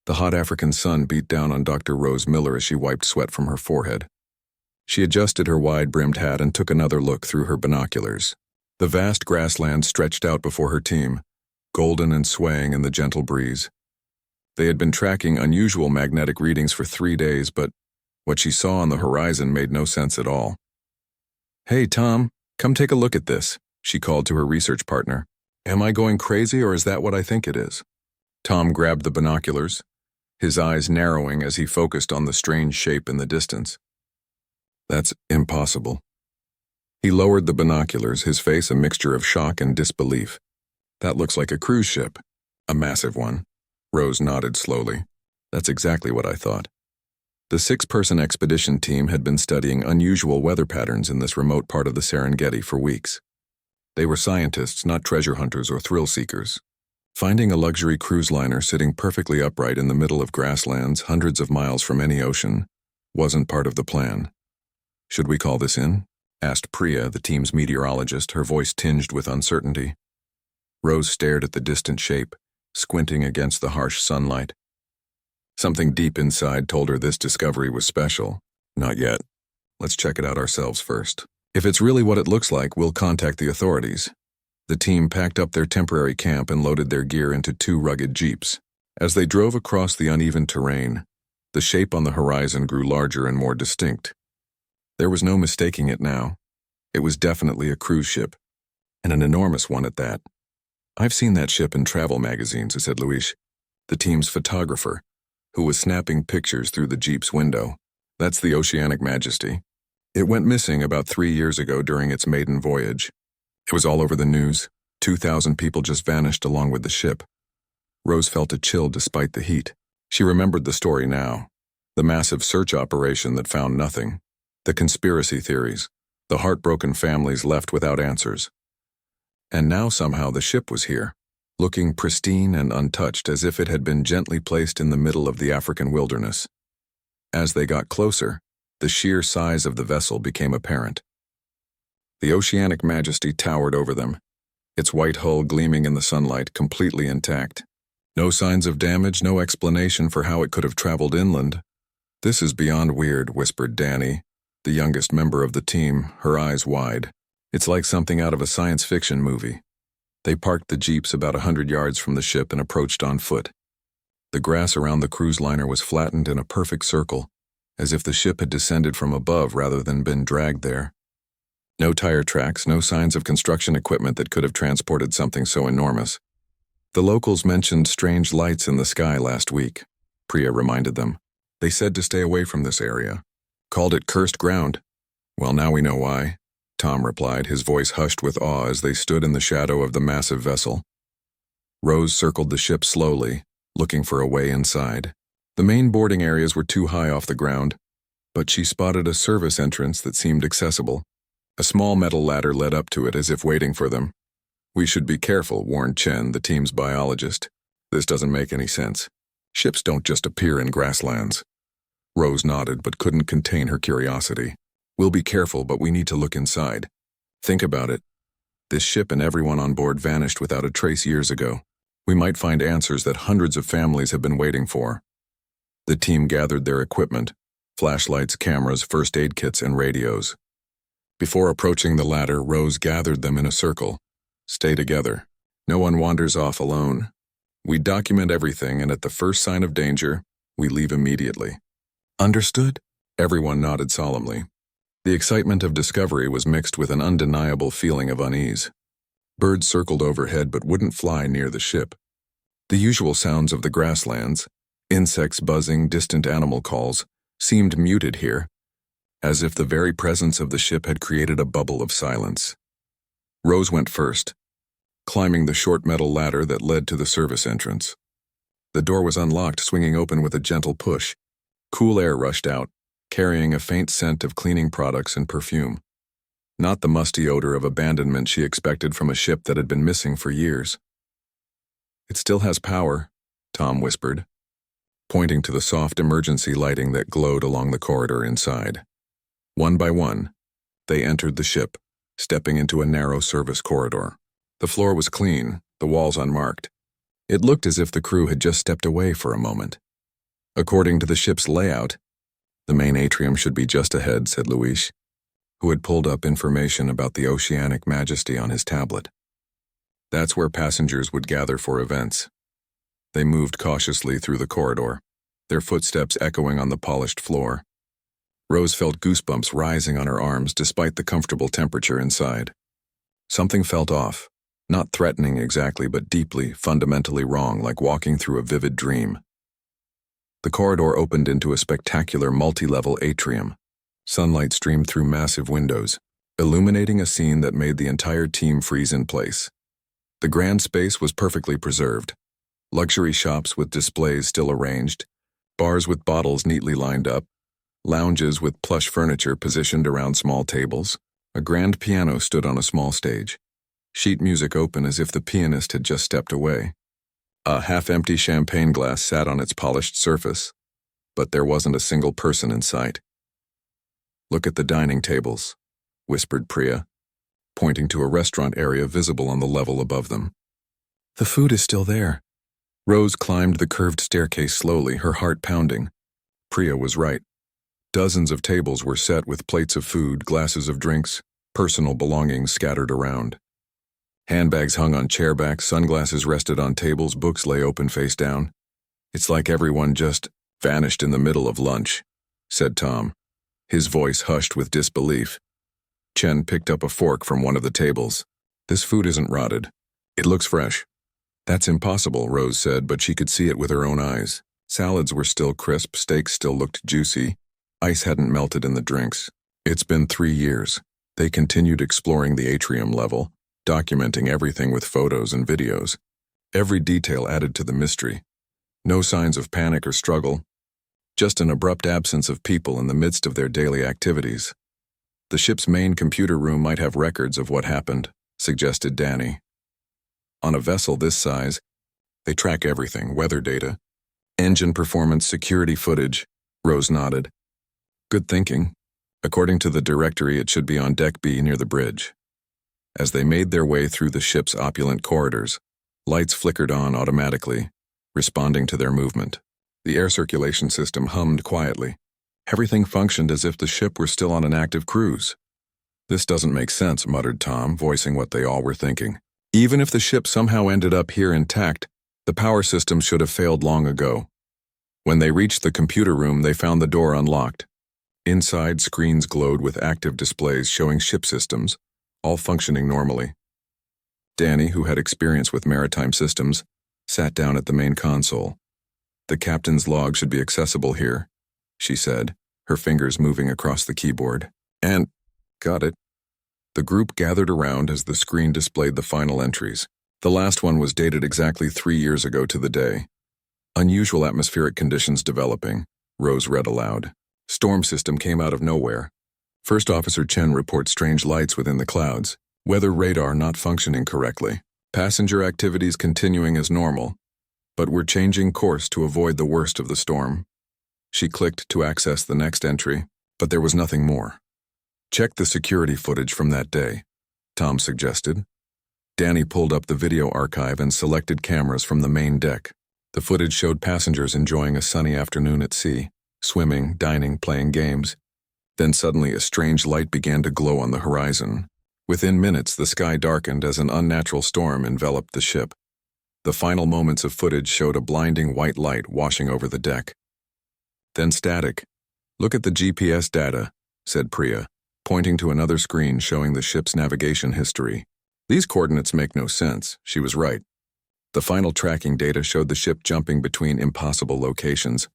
The hot African sun beat down on Dr. Rose Miller as she wiped sweat from her forehead. She adjusted her wide-brimmed hat and took another look through her binoculars. The vast grasslands stretched out before her team, golden and swaying in the gentle breeze. They had been tracking unusual magnetic readings for 3 days, but what she saw on the horizon made no sense at all. "Hey, Tom, come take a look at this," she called to her research partner. "Am I going crazy, or is that what I think it is?" Tom grabbed the binoculars, his eyes narrowing as he focused on the strange shape in the distance. "That's impossible." He lowered the binoculars, his face a mixture of shock and disbelief. "That looks like a cruise ship." "A massive one." Rose nodded slowly. "That's exactly what I thought." The 6-person expedition team had been studying unusual weather patterns in this remote part of the Serengeti for weeks. They were scientists, not treasure hunters or thrill seekers. Finding a luxury cruise liner sitting perfectly upright in the middle of grasslands, hundreds of miles from any ocean, wasn't part of the plan. "Should we call this in?" asked Priya, the team's meteorologist, her voice tinged with uncertainty. Rose stared at the distant shape, squinting against the harsh sunlight. Something deep inside told her this discovery was special. "Not yet. Let's check it out ourselves first. If it's really what it looks like, we'll contact the authorities." The team packed up their temporary camp and loaded their gear into 2 rugged jeeps. As they drove across the uneven terrain, the shape on the horizon grew larger and more distinct. There was no mistaking it now. It was definitely a cruise ship, and an enormous one at that. "I've seen that ship in travel magazines," said Luis, the team's photographer, who was snapping pictures through the jeep's window. "That's the Oceanic Majesty. It went missing about 3 years ago during its maiden voyage. It was all over the news. 2,000 people just vanished along with the ship." Rose felt a chill despite the heat. She remembered the story now. The massive search operation that found nothing. The conspiracy theories. The heartbroken families left without answers. And now somehow the ship was here, looking pristine and untouched, as if it had been gently placed in the middle of the African wilderness. As they got closer, the sheer size of the vessel became apparent. The Oceanic Majesty towered over them, its white hull gleaming in the sunlight, completely intact. No signs of damage, no explanation for how it could have traveled inland. "This is beyond weird," whispered Danny, the youngest member of the team, her eyes wide. "It's like something out of a science fiction movie." They parked the jeeps about 100 yards from the ship and approached on foot. The grass around the cruise liner was flattened in a perfect circle, as if the ship had descended from above rather than been dragged there. No tire tracks, no signs of construction equipment that could have transported something so enormous. "The locals mentioned strange lights in the sky last week," Priya reminded them. "They said to stay away from this area. Called it cursed ground." "Well, now we know why," Tom replied, his voice hushed with awe as they stood in the shadow of the massive vessel. Rose circled the ship slowly, looking for a way inside. The main boarding areas were too high off the ground, but she spotted a service entrance that seemed accessible. A small metal ladder led up to it as if waiting for them. "We should be careful," warned Chen, the team's biologist. "This doesn't make any sense. Ships don't just appear in grasslands." Rose nodded but couldn't contain her curiosity. "We'll be careful, but we need to look inside. Think about it. This ship and everyone on board vanished without a trace years ago. We might find answers that hundreds of families have been waiting for." The team gathered their equipment: flashlights, cameras, first aid kits, and radios. Before approaching the ladder, Rose gathered them in a circle. "Stay together. No one wanders off alone. We document everything, and at the first sign of danger, we leave immediately." "Understood?" Everyone nodded solemnly. The excitement of discovery was mixed with an undeniable feeling of unease. Birds circled overhead but wouldn't fly near the ship. The usual sounds of the grasslands, insects buzzing, distant animal calls, seemed muted here, as if the very presence of the ship had created a bubble of silence. Rose went first, climbing the short metal ladder that led to the service entrance. The door was unlocked, swinging open with a gentle push. Cool air rushed out, carrying a faint scent of cleaning products and perfume. Not the musty odor of abandonment she expected from a ship that had been missing for years. "It still has power," Tom whispered, pointing to the soft emergency lighting that glowed along the corridor inside. One by one, they entered the ship, stepping into a narrow service corridor. The floor was clean, the walls unmarked. It looked as if the crew had just stepped away for a moment. According to the ship's layout, the main atrium should be just ahead, said Luis, who had pulled up information about the Oceanic Majesty on his tablet. That's where passengers would gather for events. They moved cautiously through the corridor, their footsteps echoing on the polished floor. Rose felt goosebumps rising on her arms despite the comfortable temperature inside. Something felt off, not threatening exactly, but deeply, fundamentally wrong, like walking through a vivid dream. The corridor opened into a spectacular multi-level atrium. Sunlight streamed through massive windows, illuminating a scene that made the entire team freeze in place. The grand space was perfectly preserved. Luxury shops with displays still arranged, bars with bottles neatly lined up, lounges with plush furniture positioned around small tables. A grand piano stood on a small stage, sheet music open as if the pianist had just stepped away. A half-empty champagne glass sat on its polished surface, but there wasn't a single person in sight. Look at the dining tables, whispered Priya, pointing to a restaurant area visible on the level above them. The food is still there. Rose climbed the curved staircase slowly, her heart pounding. Priya was right. Dozens of tables were set with plates of food, glasses of drinks, personal belongings scattered around. Handbags hung on chairbacks, sunglasses rested on tables, books lay open face down. It's like everyone just vanished in the middle of lunch, said Tom, his voice hushed with disbelief. Chen picked up a fork from one of the tables. This food isn't rotted. It looks fresh. That's impossible, Rose said, but she could see it with her own eyes. Salads were still crisp, steaks still looked juicy. Ice hadn't melted in the drinks. It's been 3 years. They continued exploring the atrium level, documenting everything with photos and videos. Every detail added to the mystery. No signs of panic or struggle, just an abrupt absence of people in the midst of their daily activities. The ship's main computer room might have records of what happened, suggested Danny. On a vessel this size, they track everything, weather data, engine performance, security footage. Rose nodded. Good thinking. According to the directory, it should be on Deck B near the bridge. As they made their way through the ship's opulent corridors, lights flickered on automatically, responding to their movement. The air circulation system hummed quietly. Everything functioned as if the ship were still on an active cruise. This doesn't make sense, muttered Tom, voicing what they all were thinking. Even if the ship somehow ended up here intact, the power system should have failed long ago. When they reached the computer room, they found the door unlocked. Inside, screens glowed with active displays showing ship systems, all functioning normally. Danny, who had experience with maritime systems, sat down at the main console. The captain's log should be accessible here, she said, her fingers moving across the keyboard. And, got it. The group gathered around as the screen displayed the final entries. The last one was dated exactly 3 years ago to the day. Unusual atmospheric conditions developing, Rose read aloud. Storm system came out of nowhere. First Officer Chen reports strange lights within the clouds. Weather radar not functioning correctly. Passenger activities continuing as normal. But we're changing course to avoid the worst of the storm. She clicked to access the next entry, but there was nothing more. Check the security footage from that day, Tom suggested. Danny pulled up the video archive and selected cameras from the main deck. The footage showed passengers enjoying a sunny afternoon at sea, swimming, dining, playing games. Then suddenly a strange light began to glow on the horizon. Within minutes, the sky darkened as an unnatural storm enveloped the ship. The final moments of footage showed a blinding white light washing over the deck. Then static. Look at the GPS data, said Priya, pointing to another screen showing the ship's navigation history. These coordinates make no sense, she was right. The final tracking data showed the ship jumping between impossible locations.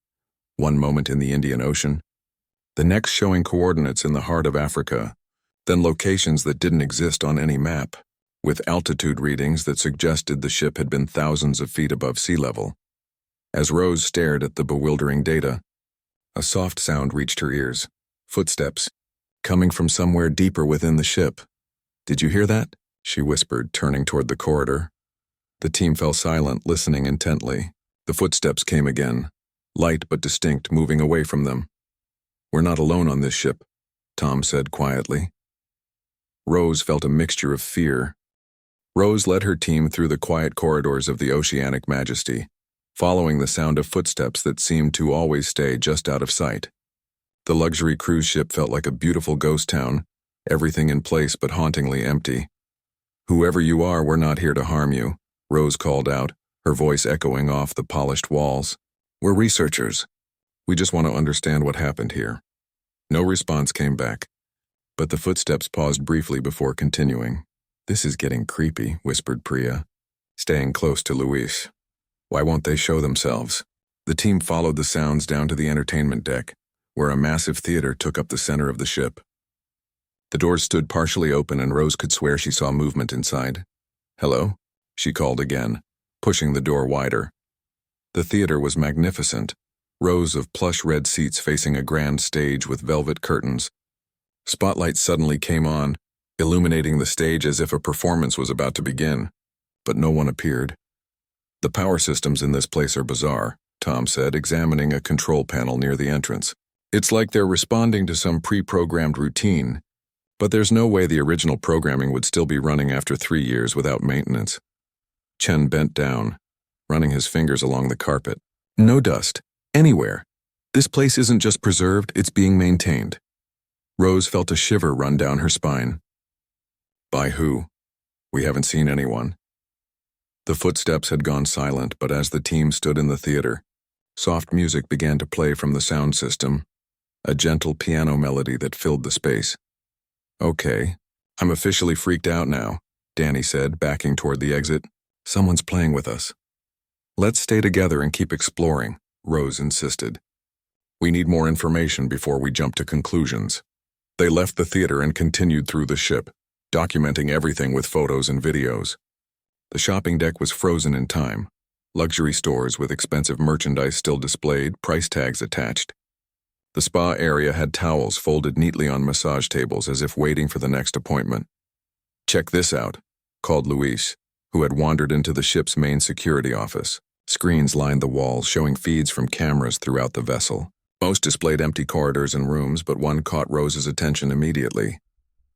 One moment in the Indian Ocean, the next showing coordinates in the heart of Africa, then locations that didn't exist on any map, with altitude readings that suggested the ship had been thousands of feet above sea level. As Rose stared at the bewildering data, a soft sound reached her ears. Footsteps, coming from somewhere deeper within the ship. Did you hear that? She whispered, turning toward the corridor. The team fell silent, listening intently. The footsteps came again, light but distinct, moving away from them. We're not alone on this ship, Tom said quietly. Rose felt a mixture of fear. Rose led her team through the quiet corridors of the Oceanic Majesty, following the sound of footsteps that seemed to always stay just out of sight. The luxury cruise ship felt like a beautiful ghost town, everything in place but hauntingly empty. "Whoever you are, we're not here to harm you," Rose called out, her voice echoing off the polished walls. "We're researchers. We just want to understand what happened here." No response came back, but the footsteps paused briefly before continuing. "This is getting creepy," whispered Priya, staying close to Luis. "Why won't they show themselves?" The team followed the sounds down to the entertainment deck, where a massive theater took up the center of the ship. The doors stood partially open and Rose could swear she saw movement inside. "Hello?" she called again, pushing the door wider. The theater was magnificent, rows of plush red seats facing a grand stage with velvet curtains. Spotlights suddenly came on, illuminating the stage as if a performance was about to begin, but no one appeared. "The power systems in this place are bizarre," Tom said, examining a control panel near the entrance. "It's like they're responding to some pre-programmed routine, but there's no way the original programming would still be running after 3 years without maintenance." Chen bent down, running his fingers along the carpet. "No dust, anywhere. This place isn't just preserved, it's being maintained." Rose felt a shiver run down her spine. "By who? We haven't seen anyone." The footsteps had gone silent, but as the team stood in the theater, soft music began to play from the sound system, a gentle piano melody that filled the space. "Okay, I'm officially freaked out now," Danny said, backing toward the exit. "Someone's playing with us." "Let's stay together and keep exploring," Rose insisted. "We need more information before we jump to conclusions." They left the theater and continued through the ship, documenting everything with photos and videos. The shopping deck was frozen in time, luxury stores with expensive merchandise still displayed, price tags attached. The spa area had towels folded neatly on massage tables as if waiting for the next appointment. "Check this out," called Luis, who had wandered into the ship's main security office. Screens lined the walls showing feeds from cameras throughout the vessel. Most displayed empty corridors and rooms, but one caught Rose's attention immediately.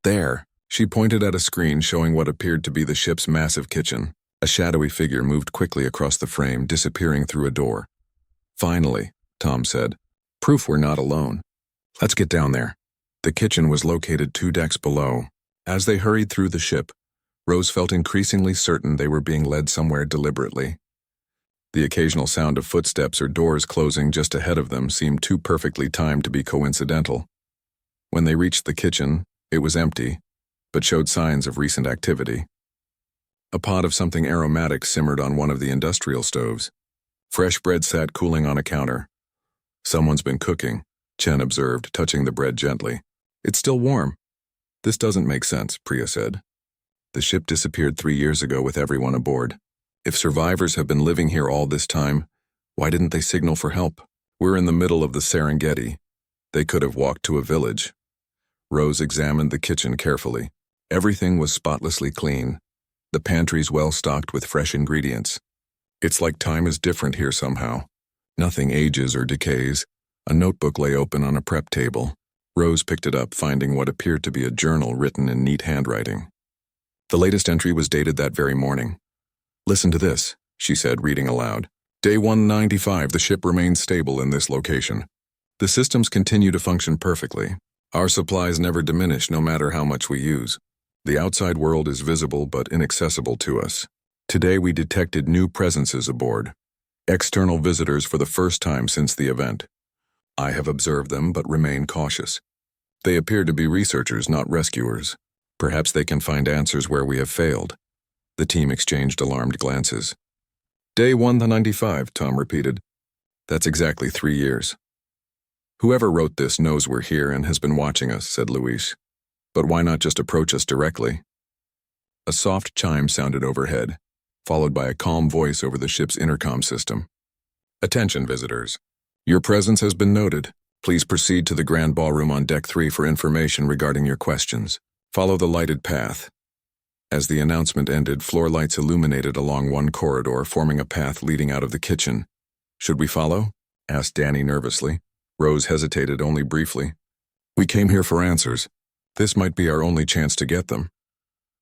"There," she pointed at a screen showing what appeared to be the ship's massive kitchen. A shadowy figure moved quickly across the frame, disappearing through a door. "Finally," Tom said. "Proof we're not alone. Let's get down there." The kitchen was located 2 decks below. As they hurried through the ship, Rose felt increasingly certain they were being led somewhere deliberately. The occasional sound of footsteps or doors closing just ahead of them seemed too perfectly timed to be coincidental. When they reached the kitchen, it was empty, but showed signs of recent activity. A pot of something aromatic simmered on one of the industrial stoves. Fresh bread sat cooling on a counter. "Someone's been cooking," Chen observed, touching the bread gently. "It's still warm." "This doesn't make sense," Priya said. "The ship disappeared 3 years ago with everyone aboard. If survivors have been living here all this time, why didn't they signal for help? We're in the middle of the Serengeti. They could have walked to a village." Rose examined the kitchen carefully. Everything was spotlessly clean, the pantries well stocked with fresh ingredients. "It's like time is different here somehow. Nothing ages or decays." A notebook lay open on a prep table. Rose picked it up, finding what appeared to be a journal written in neat handwriting. The latest entry was dated that very morning. "Listen to this," she said, reading aloud. "Day 195, the ship remains stable in this location. The systems continue to function perfectly. Our supplies never diminish no matter how much we use. The outside world is visible but inaccessible to us. Today we detected new presences aboard. External visitors for the first time since the event. I have observed them but remain cautious. They appear to be researchers, not rescuers. Perhaps they can find answers where we have failed." The team exchanged alarmed glances. "Day 195, Tom repeated. "That's exactly 3 years." "Whoever wrote this knows we're here and has been watching us," said Luis. "But why not just approach us directly?" A soft chime sounded overhead, followed by a calm voice over the ship's intercom system. "Attention, visitors. Your presence has been noted. Please proceed to the grand ballroom on Deck 3 for information regarding your questions. Follow the lighted path." As the announcement ended, floor lights illuminated along one corridor, forming a path leading out of the kitchen. "Should we follow?" asked Danny nervously. Rose hesitated only briefly. "We came here for answers. This might be our only chance to get them."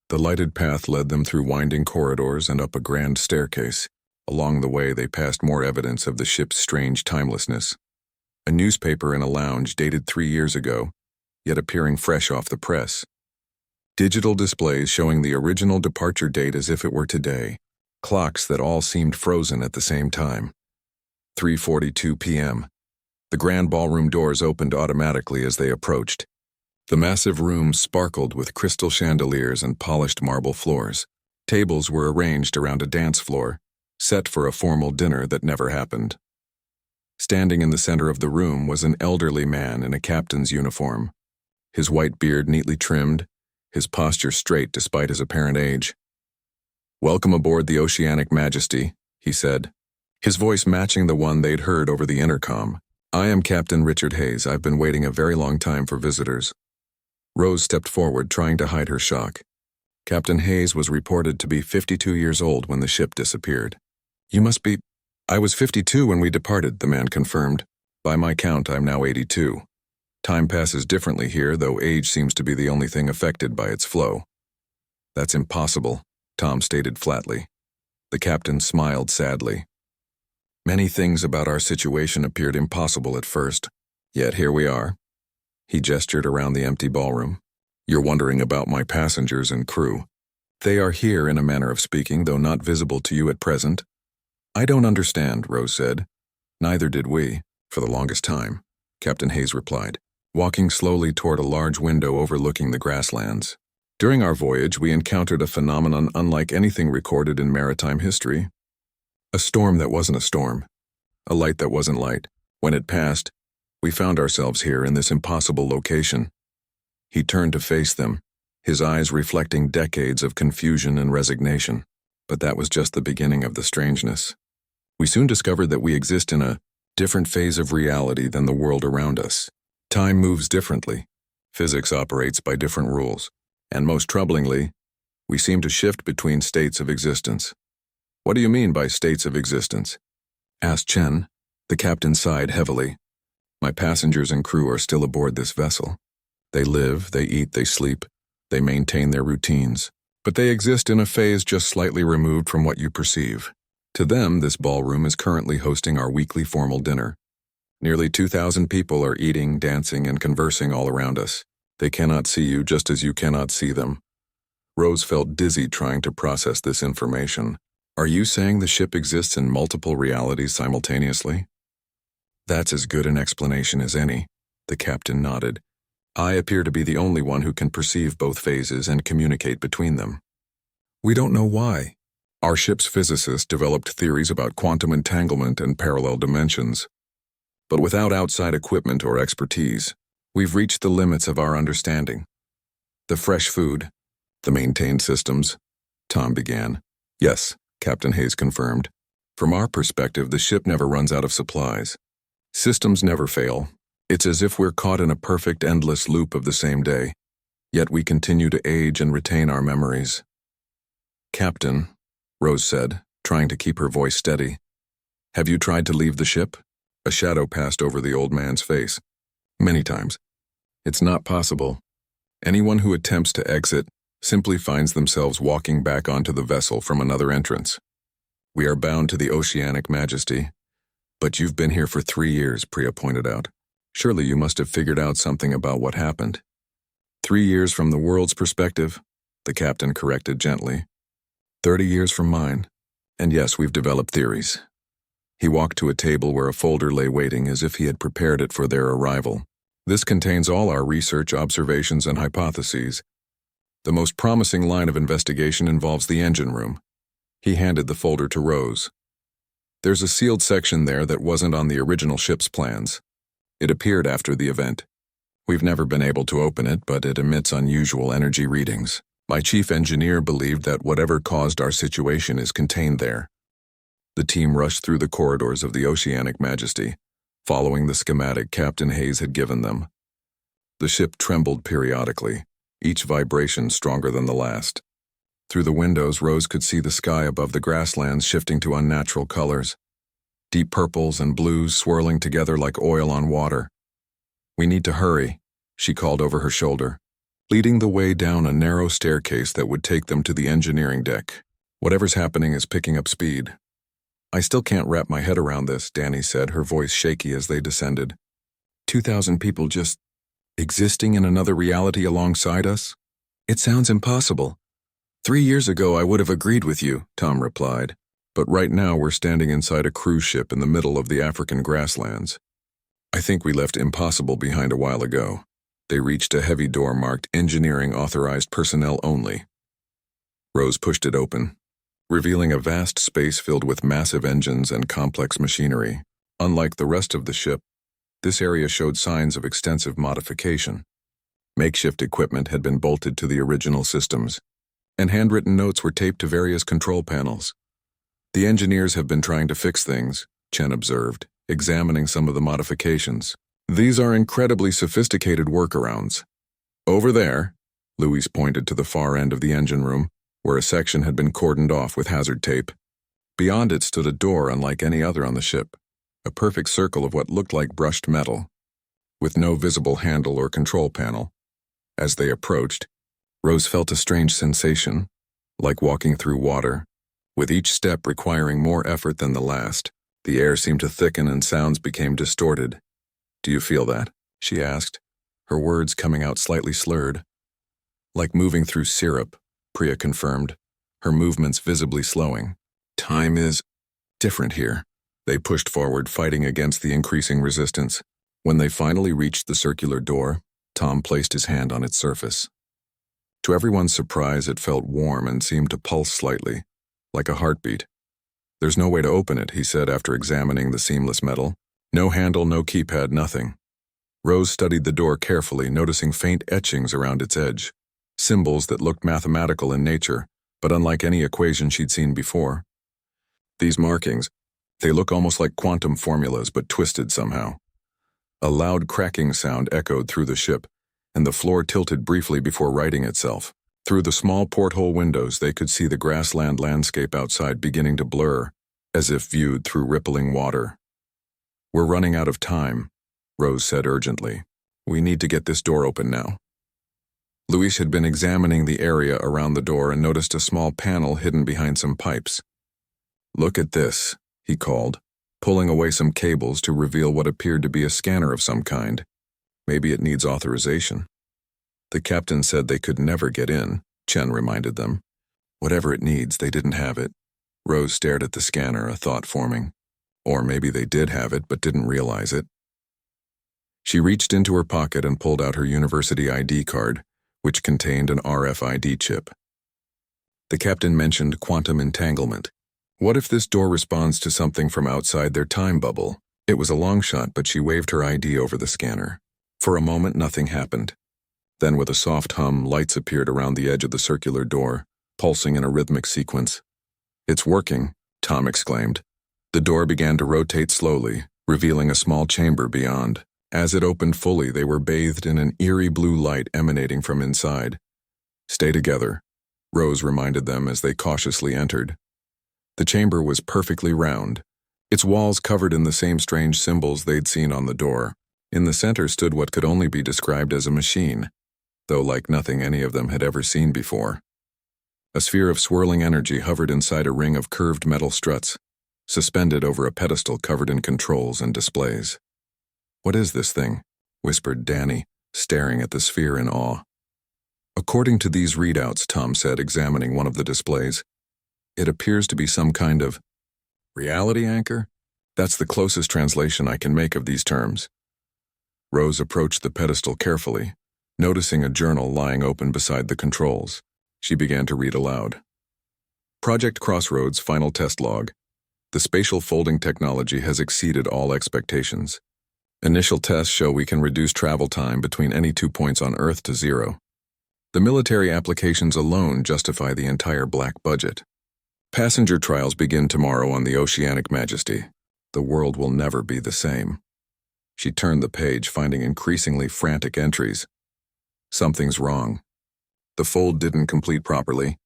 The lighted path led them through winding corridors and up a grand staircase. Along the way, they passed more evidence of the ship's strange timelessness. A newspaper in a lounge dated 3 years ago, yet appearing fresh off the press. Digital displays showing the original departure date as if it were today. Clocks that all seemed frozen at the same time. 3:42 p.m. The grand ballroom doors opened automatically as they approached. The massive room sparkled with crystal chandeliers and polished marble floors. Tables were arranged around a dance floor, set for a formal dinner that never happened. Standing in the center of the room was an elderly man in a captain's uniform, his white beard neatly trimmed, his posture straight despite his apparent age. "Welcome aboard the Oceanic Majesty," he said, his voice matching the one they'd heard over the intercom. "I am Captain Richard Hayes. I've been waiting a very long time for visitors." Rose stepped forward, trying to hide her shock. Captain Hayes was reported to be 52 years old when the ship disappeared. "You must be—" "I was 52 when we departed," the man confirmed. "By my count, I'm now 82. Time passes differently here, though age seems to be the only thing affected by its flow." "That's impossible," Tom stated flatly. The captain smiled sadly. "Many things about our situation appeared impossible at first, yet here we are." He gestured around the empty ballroom. "You're wondering about my passengers and crew. They are here in a manner of speaking, though not visible to you at present." "I don't understand," Rose said. "Neither did we, for the longest time," Captain Hayes replied, walking slowly toward a large window overlooking the grasslands. "During our voyage, we encountered a phenomenon unlike anything recorded in maritime history. A storm that wasn't a storm. A light that wasn't light. When it passed, we found ourselves here in this impossible location." He turned to face them, his eyes reflecting decades of confusion and resignation. But that was just the beginning of the strangeness. "We soon discovered that we exist in a different phase of reality than the world around us. Time moves differently. Physics operates by different rules. And most troublingly, we seem to shift between states of existence." "What do you mean by states of existence?" asked Chen. The captain sighed heavily. "My passengers and crew are still aboard this vessel. They live, they eat, they sleep, they maintain their routines. But they exist in a phase just slightly removed from what you perceive. To them, this ballroom is currently hosting our weekly formal dinner. Nearly 2,000 people are eating, dancing, and conversing all around us. They cannot see you just as you cannot see them." Rose felt dizzy trying to process this information. "Are you saying the ship exists in multiple realities simultaneously?" "That's as good an explanation as any," the captain nodded. "I appear to be the only one who can perceive both phases and communicate between them. We don't know why. Our ship's physicists developed theories about quantum entanglement and parallel dimensions. But without outside equipment or expertise, we've reached the limits of our understanding. The fresh food, the maintained systems," Tom began. "Yes," Captain Hayes confirmed. "From our perspective, the ship never runs out of supplies. Systems never fail. It's as if we're caught in a perfect, endless loop of the same day. Yet we continue to age and retain our memories." "Captain," Rose said, trying to keep her voice steady, "have you tried to leave the ship?" A shadow passed over the old man's face. "Many times. It's not possible. Anyone who attempts to exit simply finds themselves walking back onto the vessel from another entrance. We are bound to the Oceanic Majesty." "But you've been here for 3 years," Priya pointed out. "Surely you must have figured out something about what happened." 3 years from the world's perspective," the captain corrected gently. 30 years from mine. And yes, we've developed theories." He walked to a table where a folder lay waiting as if he had prepared it for their arrival. "This contains all our research, observations, and hypotheses. The most promising line of investigation involves the engine room." He handed the folder to Rose. "There's a sealed section there that wasn't on the original ship's plans. It appeared after the event. We've never been able to open it, but it emits unusual energy readings. My chief engineer believed that whatever caused our situation is contained there." The team rushed through the corridors of the Oceanic Majesty, following the schematic Captain Hayes had given them. The ship trembled periodically, each vibration stronger than the last. Through the windows, Rose could see the sky above the grasslands shifting to unnatural colors. Deep purples and blues swirling together like oil on water. "We need to hurry," she called over her shoulder, leading the way down a narrow staircase that would take them to the engineering deck. "Whatever's happening is picking up speed." I still can't wrap my head around this, Danny said, her voice shaky as they descended. 2,000 people just existing in another reality alongside us? It sounds impossible. 3 years ago I would have agreed with you, Tom replied. But right now we're standing inside a cruise ship in the middle of the African grasslands. I think we left impossible behind a while ago. They reached a heavy door marked Engineering Authorized Personnel Only. Rose pushed it open, revealing a vast space filled with massive engines and complex machinery. Unlike the rest of the ship, this area showed signs of extensive modification. Makeshift equipment had been bolted to the original systems, and handwritten notes were taped to various control panels. The engineers have been trying to fix things, Chen observed, examining some of the modifications. These are incredibly sophisticated workarounds. Over there, Louise pointed to the far end of the engine room, where a section had been cordoned off with hazard tape. Beyond it stood a door unlike any other on the ship, a perfect circle of what looked like brushed metal, with no visible handle or control panel. As they approached, Rose felt a strange sensation, like walking through water, with each step requiring more effort than the last. The air seemed to thicken and sounds became distorted. "Do you feel that?" she asked, her words coming out slightly slurred. "Like moving through syrup," Priya confirmed, her movements visibly slowing. "Time is different here." They pushed forward, fighting against the increasing resistance. When they finally reached the circular door, Tom placed his hand on its surface. To everyone's surprise, it felt warm and seemed to pulse slightly, like a heartbeat. "There's no way to open it," he said after examining the seamless metal. "No handle, no keypad, nothing." Rose studied the door carefully, noticing faint etchings around its edge, symbols that looked mathematical in nature, but unlike any equation she'd seen before. These markings, they look almost like quantum formulas, but twisted somehow. A loud cracking sound echoed through the ship, and the floor tilted briefly before righting itself. Through the small porthole windows, they could see the grassland landscape outside beginning to blur, as if viewed through rippling water. "We're running out of time," Rose said urgently. "We need to get this door open now." Luis had been examining the area around the door and noticed a small panel hidden behind some pipes. "Look at this," he called, pulling away some cables to reveal what appeared to be a scanner of some kind. "Maybe it needs authorization." "The captain said they could never get in," Chen reminded them. "Whatever it needs, they didn't have it." Rose stared at the scanner, a thought forming. Or maybe they did have it but didn't realize it. She reached into her pocket and pulled out her university ID card, which contained an RFID chip. The captain mentioned quantum entanglement. What if this door responds to something from outside their time bubble? It was a long shot, but she waved her ID over the scanner. For a moment, nothing happened. Then, with a soft hum, lights appeared around the edge of the circular door, pulsing in a rhythmic sequence. "It's working," Tom exclaimed. The door began to rotate slowly, revealing a small chamber beyond. As it opened fully, they were bathed in an eerie blue light emanating from inside. "Stay together," Rose reminded them as they cautiously entered. The chamber was perfectly round, its walls covered in the same strange symbols they'd seen on the door. In the center stood what could only be described as a machine, though like nothing any of them had ever seen before. A sphere of swirling energy hovered inside a ring of curved metal struts, suspended over a pedestal covered in controls and displays. "What is this thing?" whispered Danny, staring at the sphere in awe. "According to these readouts," Tom said, examining one of the displays, "it appears to be some kind of reality anchor. That's the closest translation I can make of these terms." Rose approached the pedestal carefully, noticing a journal lying open beside the controls. She began to read aloud. "Project Crossroads Final Test Log. The spatial folding technology has exceeded all expectations. Initial tests show we can reduce travel time between any 2 points on Earth to 0. The military applications alone justify the entire black budget. Passenger trials begin tomorrow on the Oceanic Majesty. The world will never be the same." She turned the page, finding increasingly frantic entries. "Something's wrong. The fold didn't complete properly.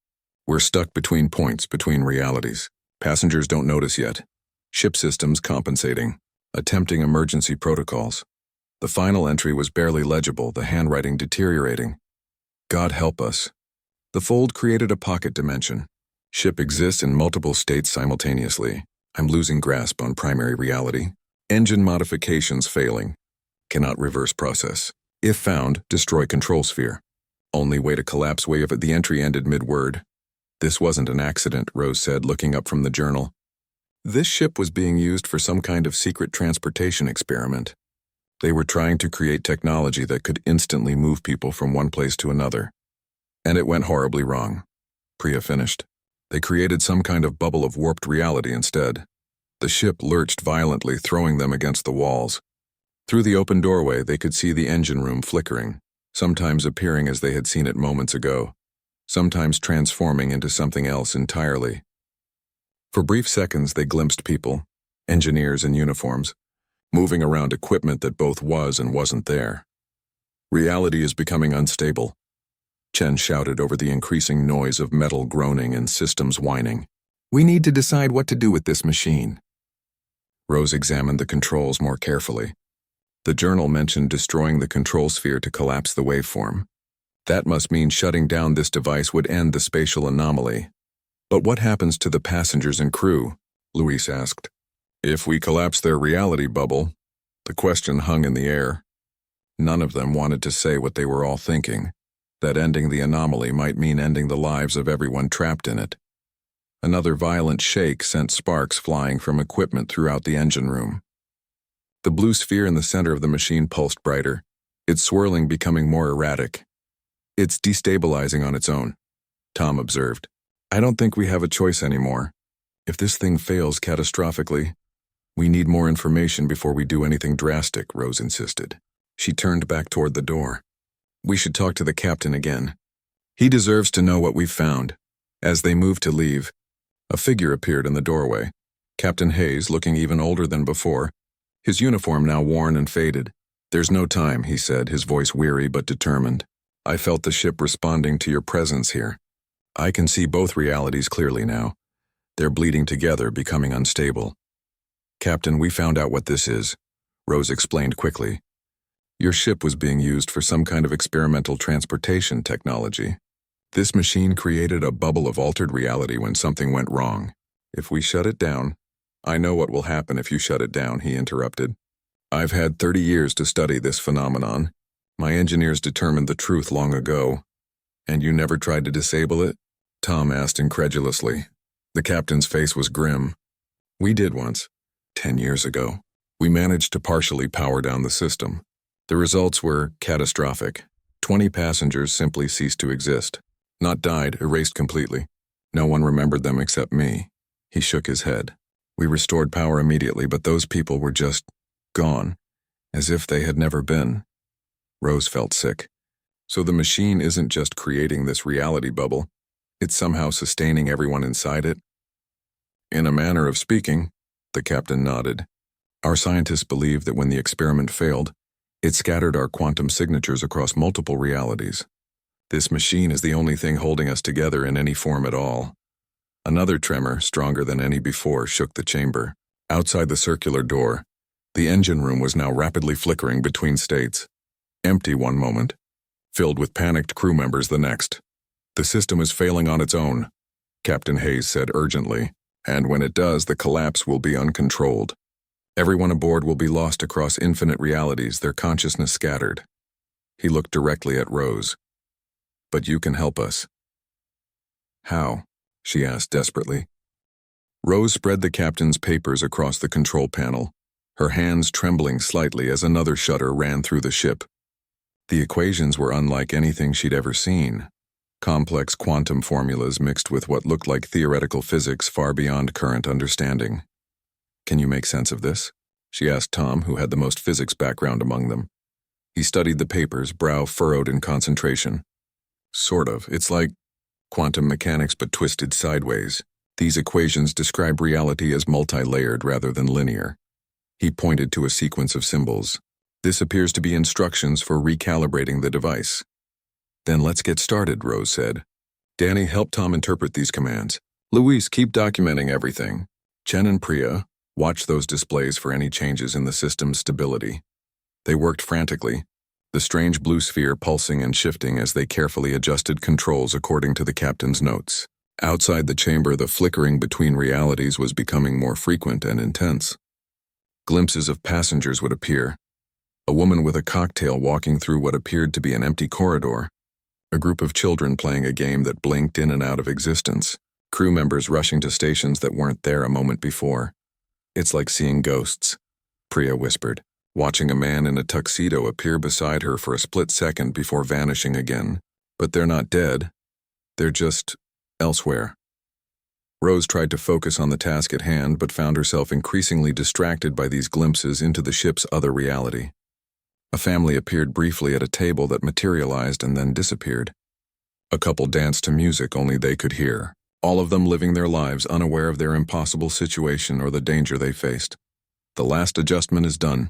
We're stuck between points, between realities. Passengers don't notice yet. Ship systems compensating. Attempting emergency protocols." The final entry was barely legible, the handwriting deteriorating. "God help us. The fold created a pocket dimension. Ship exists in multiple states simultaneously. I'm losing grasp on primary reality. Engine modifications failing. Cannot reverse process. If found, destroy control sphere. Only way to collapse wave at the entry ended mid-word. This wasn't an accident, Rose said, looking up from the journal. This ship was being used for some kind of secret transportation experiment. They were trying to create technology that could instantly move people from one place to another. And it went horribly wrong. Priya finished. They created some kind of bubble of warped reality instead. The ship lurched violently, throwing them against the walls. Through the open doorway, they could see the engine room flickering, sometimes appearing as they had seen it moments ago, sometimes transforming into something else entirely. For brief seconds, they glimpsed people, engineers in uniforms, moving around equipment that both was and wasn't there. Reality is becoming unstable, Chen shouted over the increasing noise of metal groaning and systems whining. We need to decide what to do with this machine. Rose examined the controls more carefully. The journal mentioned destroying the control sphere to collapse the waveform. That must mean shutting down this device would end the spatial anomaly. But what happens to the passengers and crew? Luis asked. If we collapse their reality bubble, the question hung in the air. None of them wanted to say what they were all thinking, that ending the anomaly might mean ending the lives of everyone trapped in it. Another violent shake sent sparks flying from equipment throughout the engine room. The blue sphere in the center of the machine pulsed brighter, its swirling becoming more erratic. It's destabilizing on its own, Tom observed. I don't think we have a choice anymore. If this thing fails catastrophically, we need more information before we do anything drastic, Rose insisted. She turned back toward the door. We should talk to the captain again. He deserves to know what we've found. As they moved to leave, a figure appeared in the doorway. Captain Hayes, looking even older than before, his uniform now worn and faded. There's no time, he said, his voice weary but determined. I felt the ship responding to your presence here. I can see both realities clearly now. They're bleeding together, becoming unstable. Captain, we found out what this is, Rose explained quickly. Your ship was being used for some kind of experimental transportation technology. This machine created a bubble of altered reality when something went wrong. If we shut it down, I know what will happen if you shut it down, he interrupted. I've had 30 years to study this phenomenon. My engineers determined the truth long ago. And you never tried to disable it? Tom asked incredulously. The captain's face was grim. We did once, 10 years ago. We managed to partially power down the system. The results were catastrophic. 20 passengers simply ceased to exist. Not died, erased completely. No one remembered them except me. He shook his head. We restored power immediately, but those people were just gone, as if they had never been. Rose felt sick. So the machine isn't just creating this reality bubble, it's somehow sustaining everyone inside it? In a manner of speaking, the captain nodded. Our scientists believe that when the experiment failed, it scattered our quantum signatures across multiple realities. This machine is the only thing holding us together in any form at all. Another tremor, stronger than any before, shook the chamber. Outside the circular door, the engine room was now rapidly flickering between states. Empty one moment, filled with panicked crew members the next. The system is failing on its own, Captain Hayes said urgently, and when it does, the collapse will be uncontrolled. Everyone aboard will be lost across infinite realities, their consciousness scattered. He looked directly at Rose. But you can help us. How? She asked desperately. Rose spread the captain's papers across the control panel, her hands trembling slightly as another shudder ran through the ship. The equations were unlike anything she'd ever seen. Complex quantum formulas mixed with what looked like theoretical physics far beyond current understanding. Can you make sense of this? She asked Tom, who had the most physics background among them. He studied the papers, brow furrowed in concentration. Sort of. It's like quantum mechanics but twisted sideways. These equations describe reality as multi-layered rather than linear. He pointed to a sequence of symbols. This appears to be instructions for recalibrating the device. Then let's get started, Rose said. Danny, help Tom interpret these commands. Luis, keep documenting everything. Chen and Priya, watch those displays for any changes in the system's stability. They worked frantically, the strange blue sphere pulsing and shifting as they carefully adjusted controls according to the captain's notes. Outside the chamber, the flickering between realities was becoming more frequent and intense. Glimpses of passengers would appear. A woman with a cocktail walking through what appeared to be an empty corridor. A group of children playing a game that blinked in and out of existence. Crew members rushing to stations that weren't there a moment before. "It's like seeing ghosts," Priya whispered, watching a man in a tuxedo appear beside her for a split second before vanishing again. "But they're not dead. They're just elsewhere." Rose tried to focus on the task at hand but found herself increasingly distracted by these glimpses into the ship's other reality. A family appeared briefly at a table that materialized and then disappeared. A couple danced to music only they could hear, all of them living their lives unaware of their impossible situation or the danger they faced. "The last adjustment is done,"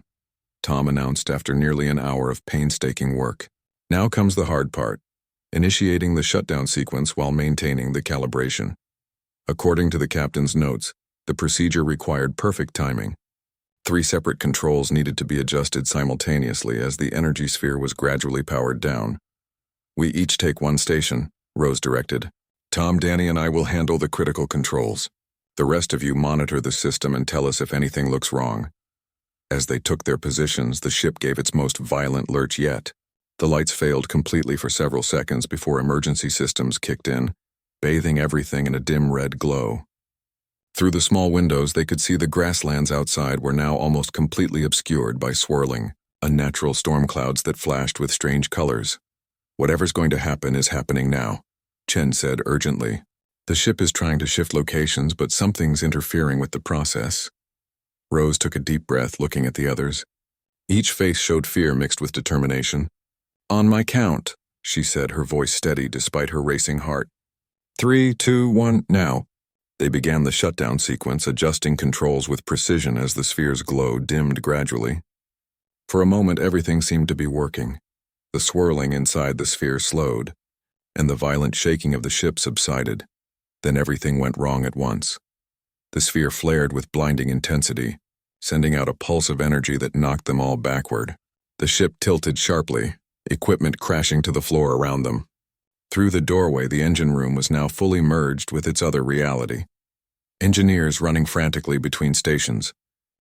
Tom announced after nearly an hour of painstaking work. "Now comes the hard part, initiating the shutdown sequence while maintaining the calibration." According to the captain's notes, the procedure required perfect timing. 3 separate controls needed to be adjusted simultaneously as the energy sphere was gradually powered down. "We each take one station," Rose directed. "Tom, Danny, and I will handle the critical controls. The rest of you monitor the system and tell us if anything looks wrong." As they took their positions, the ship gave its most violent lurch yet. The lights failed completely for several seconds before emergency systems kicked in, bathing everything in a dim red glow. Through the small windows, they could see the grasslands outside were now almost completely obscured by swirling, unnatural storm clouds that flashed with strange colors. "Whatever's going to happen is happening now," Chen said urgently. "The ship is trying to shift locations, but something's interfering with the process." Rose took a deep breath, looking at the others. Each face showed fear mixed with determination. "On my count," she said, her voice steady despite her racing heart. 3, 2, 1, now." They began the shutdown sequence, adjusting controls with precision as the sphere's glow dimmed gradually. For a moment, everything seemed to be working. The swirling inside the sphere slowed, and the violent shaking of the ship subsided. Then everything went wrong at once. The sphere flared with blinding intensity, sending out a pulse of energy that knocked them all backward. The ship tilted sharply, equipment crashing to the floor around them. Through the doorway, the engine room was now fully merged with its other reality. Engineers running frantically between stations,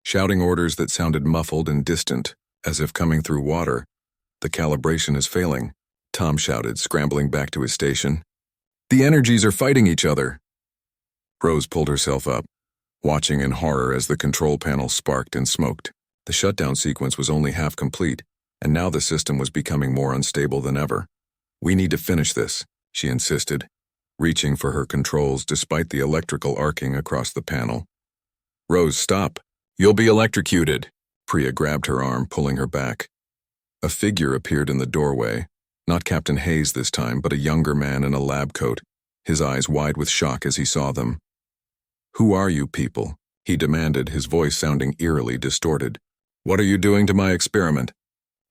shouting orders that sounded muffled and distant, as if coming through water. "The calibration is failing," Tom shouted, scrambling back to his station. "The energies are fighting each other." Rose pulled herself up, watching in horror as the control panel sparked and smoked. The shutdown sequence was only half complete, and now the system was becoming more unstable than ever. "We need to finish this," she insisted, reaching for her controls despite the electrical arcing across the panel. "Rose, stop. You'll be electrocuted." Priya grabbed her arm, pulling her back. A figure appeared in the doorway, not Captain Hayes this time, but a younger man in a lab coat, his eyes wide with shock as he saw them. "Who are you people?" he demanded, his voice sounding eerily distorted. "What are you doing to my experiment?"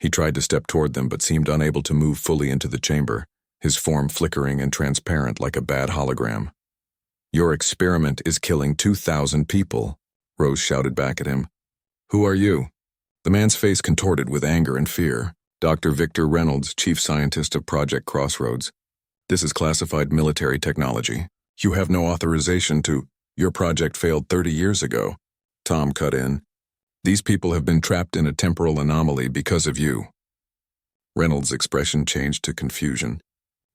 He tried to step toward them but seemed unable to move fully into the chamber, his form flickering and transparent like a bad hologram. "Your experiment is killing 2,000 people," Rose shouted back at him. "Who are you?" The man's face contorted with anger and fear. "Dr. Victor Reynolds, chief scientist of Project Crossroads. This is classified military technology. You have no authorization to— Your project failed 30 years ago," Tom cut in. "These people have been trapped in a temporal anomaly because of you." Reynolds' expression changed to confusion.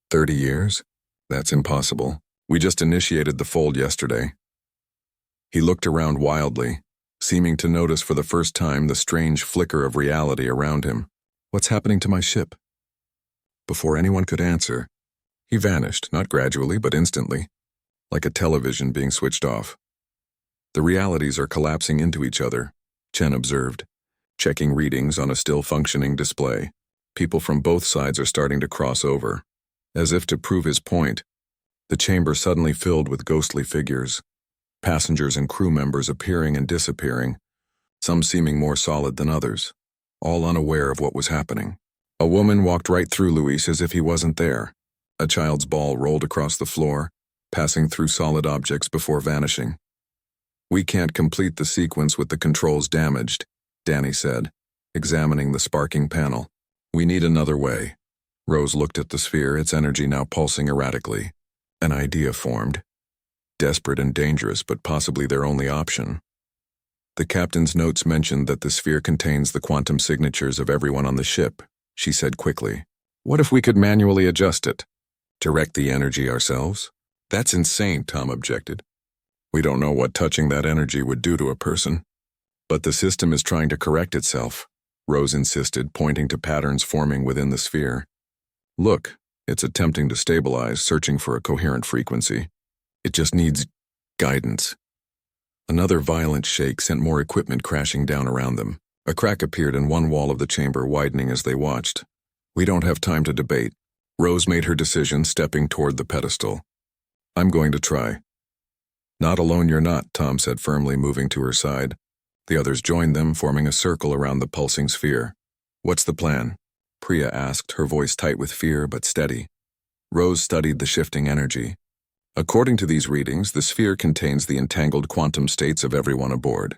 30 years? That's impossible. We just initiated the fold yesterday." He looked around wildly, seeming to notice for the first time the strange flicker of reality around him. "What's happening to my ship?" Before anyone could answer, he vanished, not gradually but instantly, like a television being switched off. "The realities are collapsing into each other," Chen observed, checking readings on a still-functioning display. "People from both sides are starting to cross over." As if to prove his point, the chamber suddenly filled with ghostly figures, passengers and crew members appearing and disappearing, some seeming more solid than others, all unaware of what was happening. A woman walked right through Luis as if he wasn't there. A child's ball rolled across the floor, passing through solid objects before vanishing. "We can't complete the sequence with the controls damaged," Danny said, examining the sparking panel. "We need another way." Rose looked at the sphere, its energy now pulsing erratically. An idea formed. Desperate and dangerous, but possibly their only option. The captain's notes mentioned that the sphere contains the quantum signatures of everyone on the ship, she said quickly. What if we could manually adjust it? Direct the energy ourselves? That's insane, Tom objected. We don't know what touching that energy would do to a person. But the system is trying to correct itself, Rose insisted, pointing to patterns forming within the sphere. Look, it's attempting to stabilize, searching for a coherent frequency. It just needs guidance. Another violent shake sent more equipment crashing down around them. A crack appeared in one wall of the chamber, widening as they watched. We don't have time to debate. Rose made her decision, stepping toward the pedestal. I'm going to try. Not alone you're not, Tom said firmly, moving to her side. The others joined them, forming a circle around the pulsing sphere. What's the plan? Priya asked, her voice tight with fear but steady. Rose studied the shifting energy. According to these readings, the sphere contains the entangled quantum states of everyone aboard.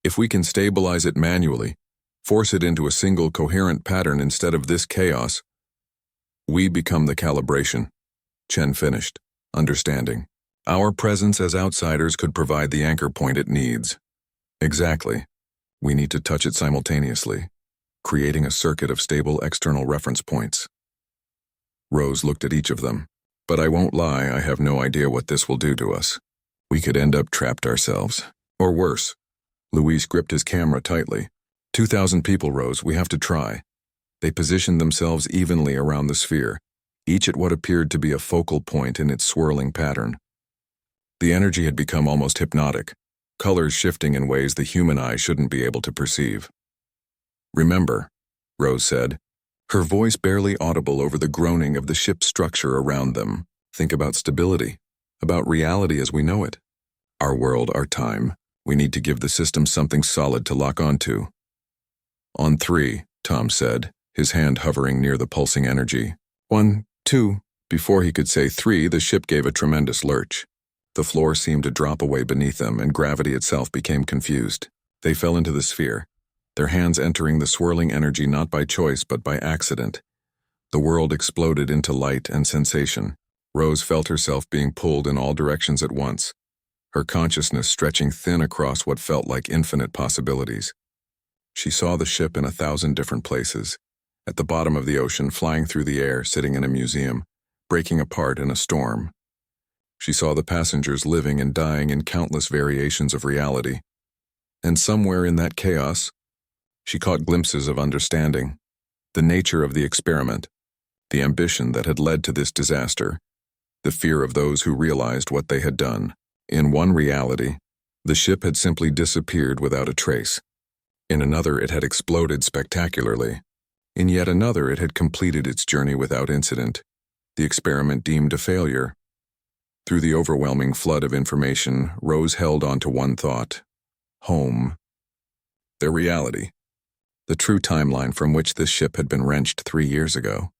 If we can stabilize it manually, force it into a single coherent pattern instead of this chaos, we become the calibration. Chen finished, understanding. Our presence as outsiders could provide the anchor point it needs. Exactly. We need to touch it simultaneously, creating a circuit of stable external reference points. Rose looked at each of them. But I won't lie, I have no idea what this will do to us. We could end up trapped ourselves. Or worse. Luis gripped his camera tightly. 2,000 people, Rose, we have to try. They positioned themselves evenly around the sphere, each at what appeared to be a focal point in its swirling pattern. The energy had become almost hypnotic, colors shifting in ways the human eye shouldn't be able to perceive. Remember, Rose said, her voice barely audible over the groaning of the ship's structure around them. Think about stability, about reality as we know it. Our world, our time. We need to give the system something solid to lock onto. On 3, Tom said, his hand hovering near the pulsing energy. 1, 2. Before he could say 3, the ship gave a tremendous lurch. The floor seemed to drop away beneath them, and gravity itself became confused. They fell into the sphere, their hands entering the swirling energy not by choice but by accident. The world exploded into light and sensation. Rose felt herself being pulled in all directions at once, her consciousness stretching thin across what felt like infinite possibilities. She saw the ship in 1,000 different places, at the bottom of the ocean, flying through the air, sitting in a museum, breaking apart in a storm. She saw the passengers living and dying in countless variations of reality. And somewhere in that chaos, she caught glimpses of understanding, the nature of the experiment, the ambition that had led to this disaster, the fear of those who realized what they had done. In one reality, the ship had simply disappeared without a trace. In another, it had exploded spectacularly. In yet another, it had completed its journey without incident, the experiment deemed a failure. Through the overwhelming flood of information, Rose held on to one thought: home. Their reality. The true timeline from which this ship had been wrenched 3 years ago.